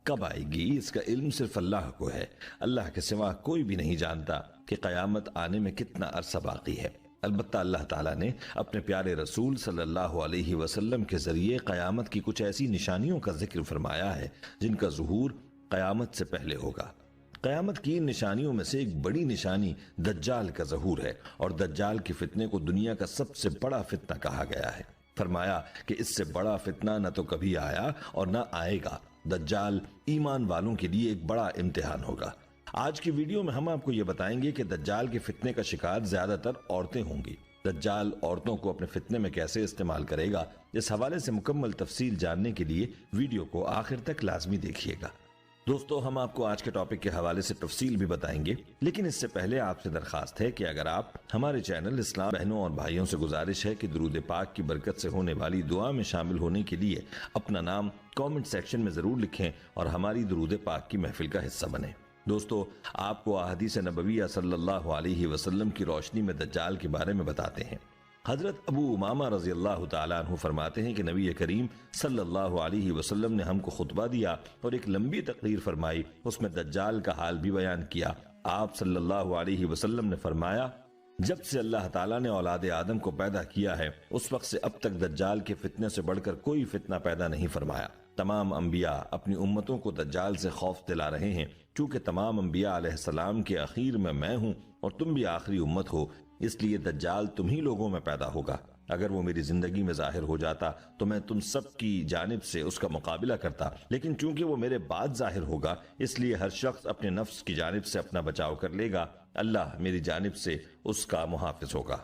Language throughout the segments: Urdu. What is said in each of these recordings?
کب آئے گی اس کا علم صرف اللہ کو ہے۔ اللہ کے سوا کوئی بھی نہیں جانتا کہ قیامت آنے میں کتنا عرصہ باقی ہے۔ البتہ اللہ تعالیٰ نے اپنے پیارے رسول صلی اللہ علیہ وسلم کے ذریعے قیامت کی کچھ ایسی نشانیوں کا ذکر فرمایا ہے جن کا ظہور قیامت سے پہلے ہوگا۔ قیامت کی نشانیوں میں سے ایک بڑی نشانی دجال کا ظہور ہے، اور دجال کے فتنے کو دنیا کا سب سے بڑا فتنہ کہا گیا ہے۔ فرمایا کہ اس سے بڑا فتنہ نہ تو کبھی آیا اور نہ آئے گا۔ دجال ایمان والوں کے لیے ایک بڑا امتحان ہوگا۔ آج کی ویڈیو میں ہم آپ کو یہ بتائیں گے کہ دجال کے فتنے کا شکار زیادہ تر عورتیں ہوں گی۔ دجال عورتوں کو اپنے فتنے میں کیسے استعمال کرے گا، اس حوالے سے مکمل تفصیل جاننے کے لیے ویڈیو کو آخر تک لازمی دیکھیے گا۔ دوستو، ہم آپ کو آج کے ٹاپک کے حوالے سے تفصیل بھی بتائیں گے، لیکن اس سے پہلے آپ سے درخواست ہے کہ اگر آپ ہمارے چینل اسلام بہنوں اور بھائیوں سے گزارش ہے کہ درود پاک کی برکت سے ہونے والی دعا میں شامل ہونے کے لیے اپنا نام کامنٹ سیکشن میں ضرور لکھیں اور ہماری درود پاک کی محفل کا حصہ بنیں۔ دوستو، آپ کو احادیث نبویہ صلی اللہ علیہ وسلم کی روشنی میں دجال کے بارے میں بتاتے ہیں۔ حضرت ابو امامہ رضی اللہ تعالیٰ عنہ فرماتے ہیں کہ نبی کریم صلی اللہ علیہ وسلم نے ہم کو خطبہ دیا اور ایک لمبی تقریر فرمائی، اس میں دجال کا حال بھی بیان کیا۔ آپ صلی اللہ علیہ وسلم نے فرمایا، جب سے اللہ تعالیٰ نے اولاد آدم کو پیدا کیا ہے اس وقت سے اب تک دجال کے فتنے سے بڑھ کر کوئی فتنہ پیدا نہیں فرمایا۔ تمام انبیاء اپنی امتوں کو دجال سے خوف دلا رہے ہیں، چونکہ تمام انبیاء علیہ السلام کے اخیر میں ہوں اور تم بھی آخری امت ہو، اس لیے دجال تم ہی لوگوں میں پیدا ہوگا۔ اگر وہ میری زندگی میں ظاہر ہو جاتا تو میں تم سب کی جانب سے اس کا مقابلہ کرتا، لیکن چونکہ وہ میرے بعد ظاہر ہوگا اس لیے ہر شخص اپنے نفس کی جانب سے اپنا بچاؤ کر لے گا، اللہ میری جانب سے اس کا محافظ ہوگا۔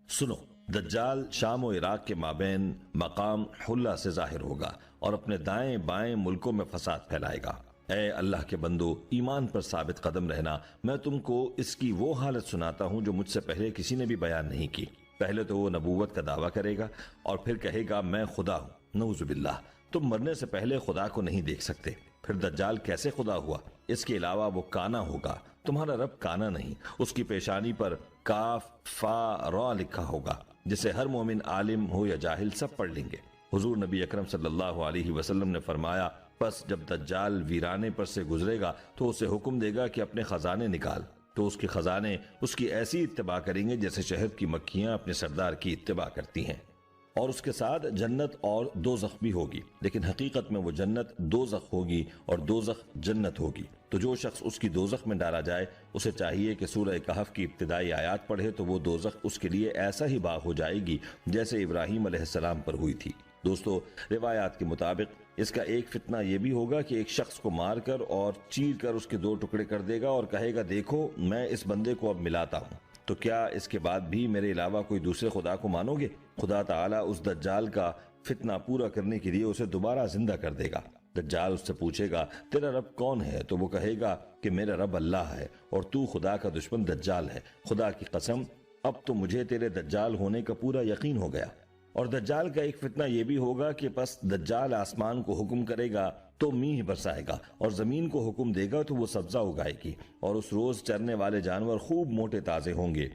سنو، دجال شام و عراق کے مابین مقام حلہ سے ظاہر ہوگا اور اپنے دائیں بائیں ملکوں میں فساد پھیلائے گا۔ اے اللہ کے بندو، ایمان پر ثابت قدم رہنا۔ میں تم کو اس کی وہ حالت سناتا ہوں جو مجھ سے پہلے کسی نے بھی بیان نہیں کی۔ پہلے تو وہ نبوت کا دعویٰ کرے گا اور پھر کہے گا میں خدا ہوں۔ نعوذ باللہ، تم مرنے سے پہلے خدا کو نہیں دیکھ سکتے۔ پھر دجال کیسے خدا ہوا؟ اس کے علاوہ وہ کانا ہوگا، تمہارا رب کانا نہیں۔ اس کی پیشانی پر کاف فا را لکھا ہوگا، جسے ہر مومن عالم ہو یا جاہل سب پڑھ لیں گے۔ حضور نبی اکرم صلی اللہ علیہ وسلم نے فرمایا، پس جب دجال ویرانے پر سے گزرے گا تو اسے حکم دے گا کہ اپنے خزانے نکال، تو اس کے خزانے اس کی ایسی اتباع کریں گے جیسے شہد کی مکھیاں اپنے سردار کی اتباع کرتی ہیں، اور اس کے ساتھ جنت اور دوزخ بھی ہوگی، لیکن حقیقت میں وہ جنت دوزخ ہوگی اور دوزخ جنت ہوگی۔ تو جو شخص اس کی دوزخ میں ڈالا جائے اسے چاہیے کہ سورہ کہف کی ابتدائی آیات پڑھے، تو وہ دوزخ اس کے لیے ایسا ہی باغ ہو جائے گی جیسے ابراہیم علیہ السلام پر ہوئی تھی۔ دوستو، روایات کے مطابق اس کا ایک فتنہ یہ بھی ہوگا کہ ایک شخص کو مار کر اور چیر کر اس کے دو ٹکڑے کر دے گا اور کہے گا، دیکھو میں اس بندے کو اب ملاتا ہوں، تو کیا اس کے بعد بھی میرے علاوہ کوئی دوسرے خدا کو مانو گے؟ خدا تعالیٰ اس دجال کا فتنہ پورا کرنے کے لیے اسے دوبارہ زندہ کر دے گا۔ دجال اس سے پوچھے گا، تیرا رب کون ہے؟ تو وہ کہے گا کہ میرا رب اللہ ہے اور تو خدا کا دشمن دجال ہے۔ خدا کی قسم، اب تو مجھے تیرے دجال ہونے کا پورا یقین ہو گیا۔ اور دجال کا ایک فتنہ یہ بھی ہوگا کہ پس دجال آسمان کو حکم کرے گا تو میہ برسائے گا، اور زمین کو حکم دے گا تو وہ سبزہ اگائے گی، اور اس روز چرنے والے جانور خوب موٹے تازے ہوں گے،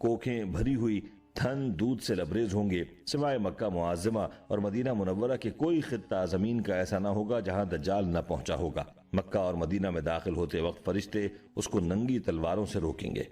کوکھیں بھری ہوئی تھن دودھ سے لبریز ہوں گے۔ سوائے مکہ معظمہ اور مدینہ منورہ کے کوئی خطہ زمین کا ایسا نہ ہوگا جہاں دجال نہ پہنچا ہوگا۔ مکہ اور مدینہ میں داخل ہوتے وقت فرشتے اس کو ننگی تلواروں سے روکیں گے۔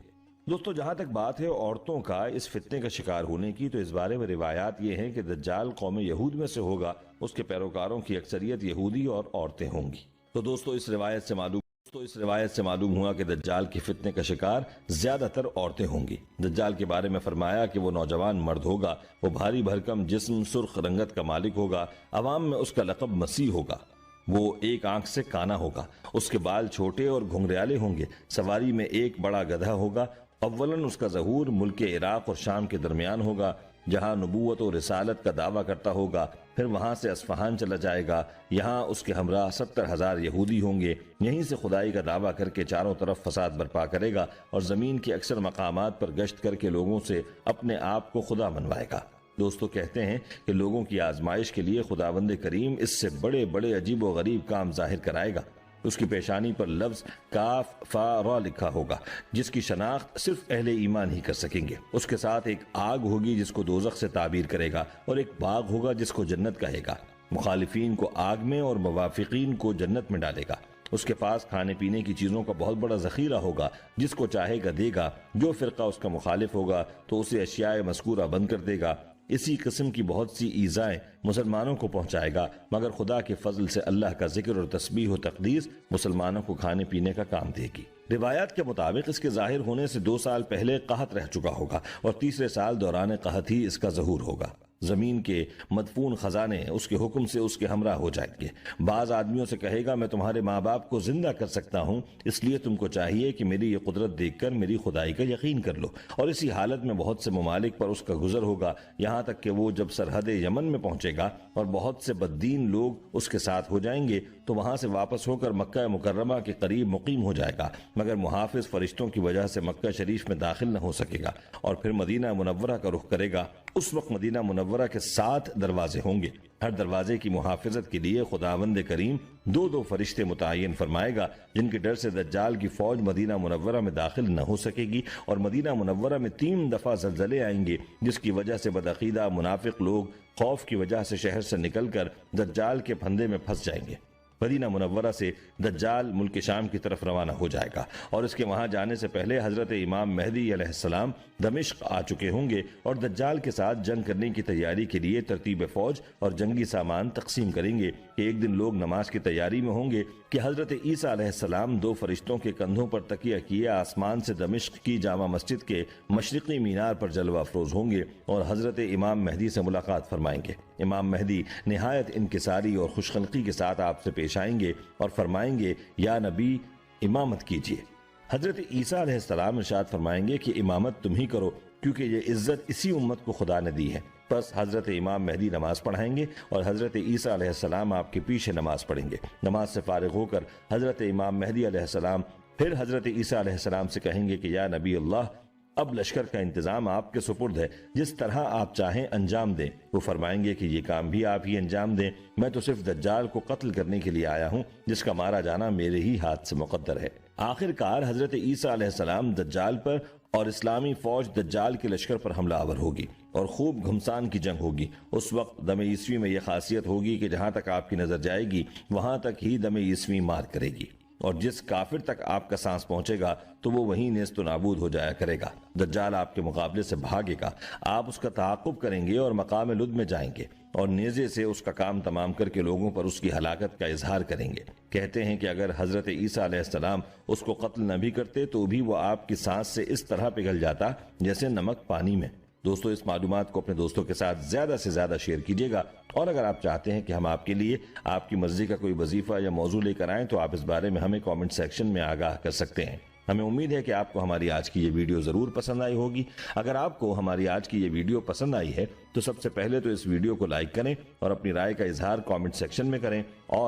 دوستو، جہاں تک بات ہے عورتوں کا اس فتنے کا شکار ہونے کی، تو اس بارے میں روایات یہ ہیں کہ دجال قوم یہود میں سے ہوگا، اس کے پیروکاروں کی اکثریت یہودی اور عورتیں ہوں گی۔ تو دوستو، اس روایت سے معلوم ہوا کہ دجال کے فتنے کا شکار زیادہ تر عورتیں ہوں گی۔ دجال کے بارے میں فرمایا کہ وہ نوجوان مرد ہوگا، وہ بھاری بھرکم جسم سرخ رنگت کا مالک ہوگا، عوام میں اس کا لقب مسیح ہوگا، وہ ایک آنکھ سے کانا ہوگا، اس کے بال چھوٹے اور گھنگریالے ہوں گے، سواری میں ایک بڑا گدھا ہوگا۔ اولاً اس کا ظہور ملک عراق اور شام کے درمیان ہوگا جہاں نبوت و رسالت کا دعویٰ کرتا ہوگا، پھر وہاں سے اصفہان چلا جائے گا، یہاں اس کے ہمراہ 70,000 یہودی ہوں گے، یہیں سے خدائی کا دعویٰ کر کے چاروں طرف فساد برپا کرے گا اور زمین کے اکثر مقامات پر گشت کر کے لوگوں سے اپنے آپ کو خدا منوائے گا۔ دوستو، کہتے ہیں کہ لوگوں کی آزمائش کے لیے خداوند کریم اس سے بڑے بڑے عجیب و غریب کام ظاہر کرائے گا۔ اس کی پیشانی پر لفظ کاف فا را لکھا ہوگا، جس کی شناخت صرف اہل ایمان ہی کر سکیں گے۔ اس کے ساتھ ایک آگ ہوگی جس کو دوزخ سے تعبیر کرے گا، اور ایک باغ ہوگا جس کو جنت کہے گا۔ مخالفین کو آگ میں اور موافقین کو جنت میں ڈالے گا۔ اس کے پاس کھانے پینے کی چیزوں کا بہت بڑا ذخیرہ ہوگا، جس کو چاہے گا دے گا، جو فرقہ اس کا مخالف ہوگا تو اسے اشیاء مذکورہ بند کر دے گا۔ اسی قسم کی بہت سی ایذائیں مسلمانوں کو پہنچائے گا، مگر خدا کے فضل سے اللہ کا ذکر اور تسبیح و تقدیس مسلمانوں کو کھانے پینے کا کام دے گی۔ روایات کے مطابق اس کے ظاہر ہونے سے 2 سال پہلے قحط رہ چکا ہوگا اور تیسرے سال دوران قحط ہی اس کا ظہور ہوگا۔ زمین کے مدفون خزانے اس کے حکم سے اس کے ہمراہ ہو جائیں گے۔ بعض آدمیوں سے کہے گا میں تمہارے ماں باپ کو زندہ کر سکتا ہوں، اس لیے تم کو چاہیے کہ میری یہ قدرت دیکھ کر میری خدائی کا یقین کر لو۔ اور اسی حالت میں بہت سے ممالک پر اس کا گزر ہوگا، یہاں تک کہ وہ جب سرحد یمن میں پہنچے گا اور بہت سے بددین لوگ اس کے ساتھ ہو جائیں گے تو وہاں سے واپس ہو کر مکہ مکرمہ کے قریب مقیم ہو جائے گا، مگر محافظ فرشتوں کی وجہ سے مکہ شریف میں داخل نہ ہو سکے گا اور پھر مدینہ منورہ کا رخ کرے گا۔ اس وقت مدینہ منورہ کے 7 دروازے ہوں گے، ہر دروازے کی محافظت کے لیے خداوند کریم 2 فرشتے متعین فرمائے گا، جن کے ڈر سے دجال کی فوج مدینہ منورہ میں داخل نہ ہو سکے گی، اور مدینہ منورہ میں 3 دفعہ زلزلے آئیں گے، جس کی وجہ سے بدعقیدہ منافق لوگ خوف کی وجہ سے شہر سے نکل کر دجال کے پھندے میں پھنس جائیں گے۔ مدینہ منورہ سے دجال ملک شام کی طرف روانہ ہو جائے گا، اور اس کے وہاں جانے سے پہلے حضرت امام مہدی علیہ السلام دمشق آ چکے ہوں گے اور دجال کے ساتھ جنگ کرنے کی تیاری کے لیے ترتیب فوج اور جنگی سامان تقسیم کریں گے کہ ایک دن لوگ نماز کی تیاری میں ہوں گے کہ حضرت عیسیٰ علیہ السلام 2 فرشتوں کے کندھوں پر تکیہ کیے آسمان سے دمشق کی جامع مسجد کے مشرقی مینار پر جلوہ افروز ہوں گے اور حضرت امام مہدی سے ملاقات فرمائیں گے۔ امام مہدی نہایت انکساری اور خوشخلقی کے ساتھ آپ سے پیش آئیں گے اور فرمائیں گے یا نبی امامت کیجیے۔ حضرت عیسیٰ علیہ السلام ارشاد فرمائیں گے کہ امامت تم ہی کرو، کیونکہ یہ عزت اسی امت کو خدا نے دی ہے۔ پس حضرت امام مہدی نماز پڑھائیں گے اور حضرت عیسیٰ علیہ السلام آپ کے پیچھے نماز پڑھیں گے۔ نماز سے فارغ ہو کر حضرت امام مہدی علیہ السلام پھر حضرت عیسیٰ علیہ السلام سے کہیں گے کہ یا نبی اللہ، اب لشکر کا انتظام آپ کے سپرد ہے، جس طرح آپ چاہیں انجام دیں۔ وہ فرمائیں گے کہ یہ کام بھی آپ ہی انجام دیں، میں تو صرف دجال کو قتل کرنے کے لیے آیا ہوں، جس کا مارا جانا میرے ہی ہاتھ سے مقدر ہے۔ آخر کار حضرت عیسیٰ علیہ السلام دجال پر اور اسلامی فوج دجال کے لشکر پر حملہ آور ہوگی اور خوب گھمسان کی جنگ ہوگی۔ اس وقت دم عیسوی میں یہ خاصیت ہوگی کہ جہاں تک آپ کی نظر جائے گی وہاں تک ہی دم عیسوی مار کرے گی، اور جس کافر تک آپ کا سانس پہنچے گا تو وہ وہیں نیست و نابود ہو جایا کرے گا۔ دجال آپ کے مقابلے سے بھاگے گا، آپ اس کا تعاقب کریں گے اور مقام لد میں جائیں گے اور نیزے سے اس کا کام تمام کر کے لوگوں پر اس کی ہلاکت کا اظہار کریں گے۔ کہتے ہیں کہ اگر حضرت عیسیٰ علیہ السلام اس کو قتل نہ بھی کرتے تو بھی وہ آپ کی سانس سے اس طرح پگھل جاتا جیسے نمک پانی میں۔ دوستو، اس معلومات کو اپنے دوستوں کے ساتھ زیادہ سے زیادہ شیئر کیجیے گا، اور اگر آپ چاہتے ہیں کہ ہم آپ کے لیے آپ کی مرضی کا کوئی وظیفہ یا موضوع لے کر آئیں تو آپ اس بارے میں ہمیں کامنٹ سیکشن میں آگاہ کر سکتے ہیں۔ ہمیں امید ہے کہ آپ کو ہماری آج کی یہ ویڈیو ضرور پسند آئی ہوگی۔ اگر آپ کو ہماری آج کی یہ ویڈیو پسند آئی ہے تو سب سے پہلے تو اس ویڈیو کو لائک کریں اور اپنی رائے کا اظہار کامنٹ سیکشن میں کریں، اور